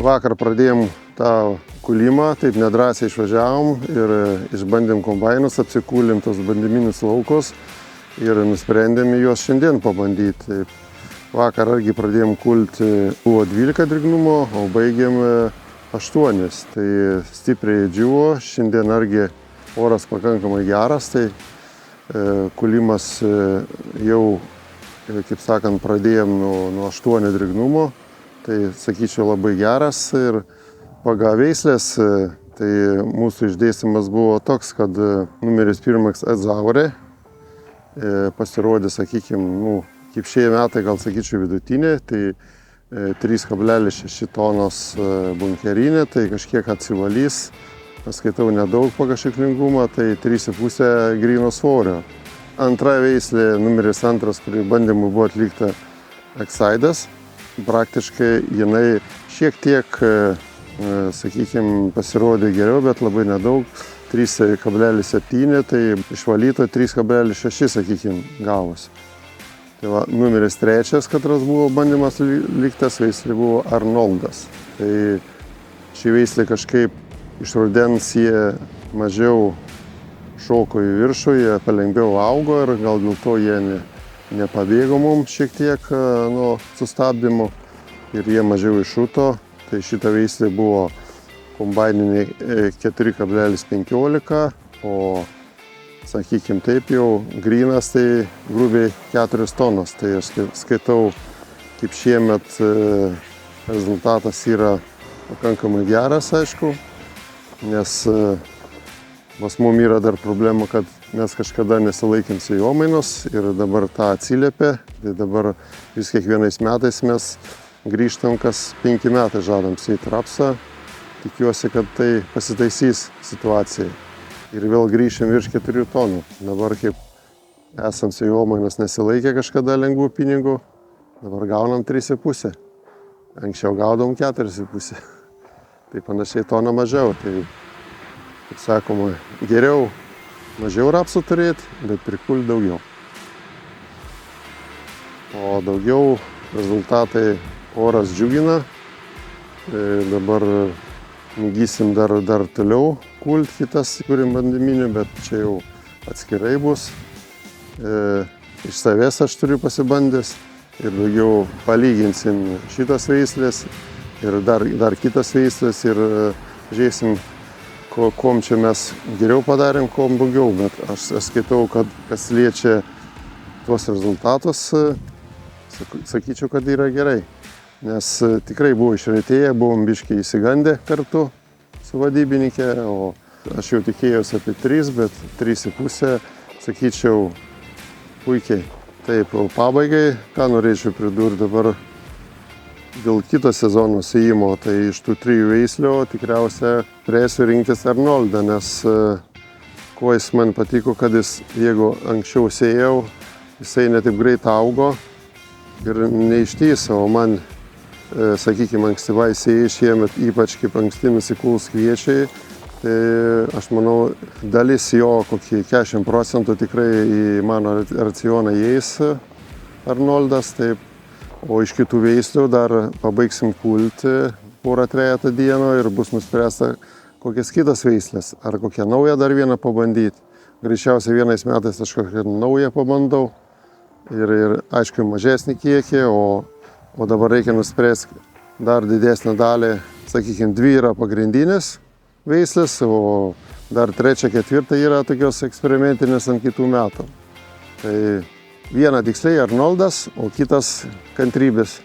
Vakar pradėjom tą kulimą, taip nedrąsiai išvažiavom ir išbandėm kombainus, apsikūlėm tos bandyminius laukus ir nusprendėm juos šiandien pabandyti. Vakar irgi pradėjom kulti, buvo 12 drėgnumo, o baigėm 8. Tai stipriai džiuvo, šiandien irgi oras pakankamai geras, tai kulimas jau, kaip sakant, pradėjom nuo 8 drėgnumo. Tai, sakyčiau, labai geras ir pagal veislės, tai mūsų išdėstymas buvo toks, kad numeris 1 Azaurė pasirodė, sakykime, kaip šie metai, gal sakyčiau, vidutinė, tai 3,6 tonos bunkerinė, tai kažkiek atsivalys, paskaitau nedaug pagal šiklingumą, tai 3,5 gryno svorio. Antra veislė, numeris 2, kurį bandymų buvo atlikta Excidas. Praktiškai jinai šiek tiek, sakykime, pasirodė geriau, bet labai nedaug, 3,7, tai išvalyto 3,6, sakykime, gavosi. Tai va, numeris 3, katras buvo bandymas liktas, veislė buvo Arnoldas. Tai šį veislį kažkaip iš rudens jie mažiau šoko į viršų, jie palengviau augo ir gal dėl to jie nepabėgo mums šiek tiek nuo sustabdymo ir jie mažiau iššuto. Tai šita veislė buvo kombaininė 4,15, o, sakykime, taip jau grynas tai grubiai 4 tonos. Tai aš skaitau, kaip šiemet rezultatas yra pakankamai geras, aišku, nes pas mum yra dar problema, kad mes kažkada nesilaikėm sėjomainos ir dabar tą atsiliepia. Tai dabar vis kiekvienais metais mes grįžtam, kas 5 metai žadam sėti rapsą. Tikiuosi, kad tai pasitaisys situacijai. Ir vėl grįšim virš 4 tonų. Dabar kaip esam sėjomainos nesilaikė kažkada lengvų pinigų, dabar gaunam 3,5. Anksčiau gaudom 4,5. Tai panašiai toną mažiau. Tai, kaip sakoma, geriau mažiau rapsų turėti, bet prikulti daugiau. O daugiau rezultatai oras džiugina. Dabar mėgysim dar toliau kulti kitas, turim bandyminių, bet čia jau atskirai bus. Iš savęs aš turiu pasibandęs ir daugiau palyginsim šitas veislės ir dar kitas veislės ir žiūrėsim, kuom čia mes geriau padarėm, kuom daugiau, bet aš skaitau, kad kas liečia tuos rezultatus, sakyčiau, kad yra gerai. Nes tikrai buvo išretėję, buvom biškiai įsigandę kartu su vadybininkė, o aš jau tikėjausi apie 3, bet 3,5, sakyčiau, puikiai. Taip, pabaigai, ką norėčiau pridurti dabar dėl kito sezono sėjimo, tai iš tų 3 veislių tikriausia turėsiu rinktis Arnoldą, nes kuo jis man patiko, kad jeigu anksčiau sėjau, jisai netaip greit augo ir neištyso, o man, sakykime, ankstyvai sėjai šiemet, ypač kaip anksti nusikuls kviečiai, tai aš manau, dalis jo, kokį 40% tikrai į mano racioną įeis Arnoldas, taip. O iš kitų veislių dar pabaigsim kulti porą 3 dienų ir bus nuspręsta kokias kitas veislės. Ar kokią naują dar vieną pabandyti. Greičiausiai vienais metais aš kokią naują pabandau ir aišku, mažesnį kiekį, o dabar reikia nuspręsti dar didesnę dalį. Sakykime, 2 yra pagrindinės veislės, o dar 3, 4 yra tokios eksperimentinės ant kitų metų. Tai viena tiksliai Arnoldas, o kitas kantrybės.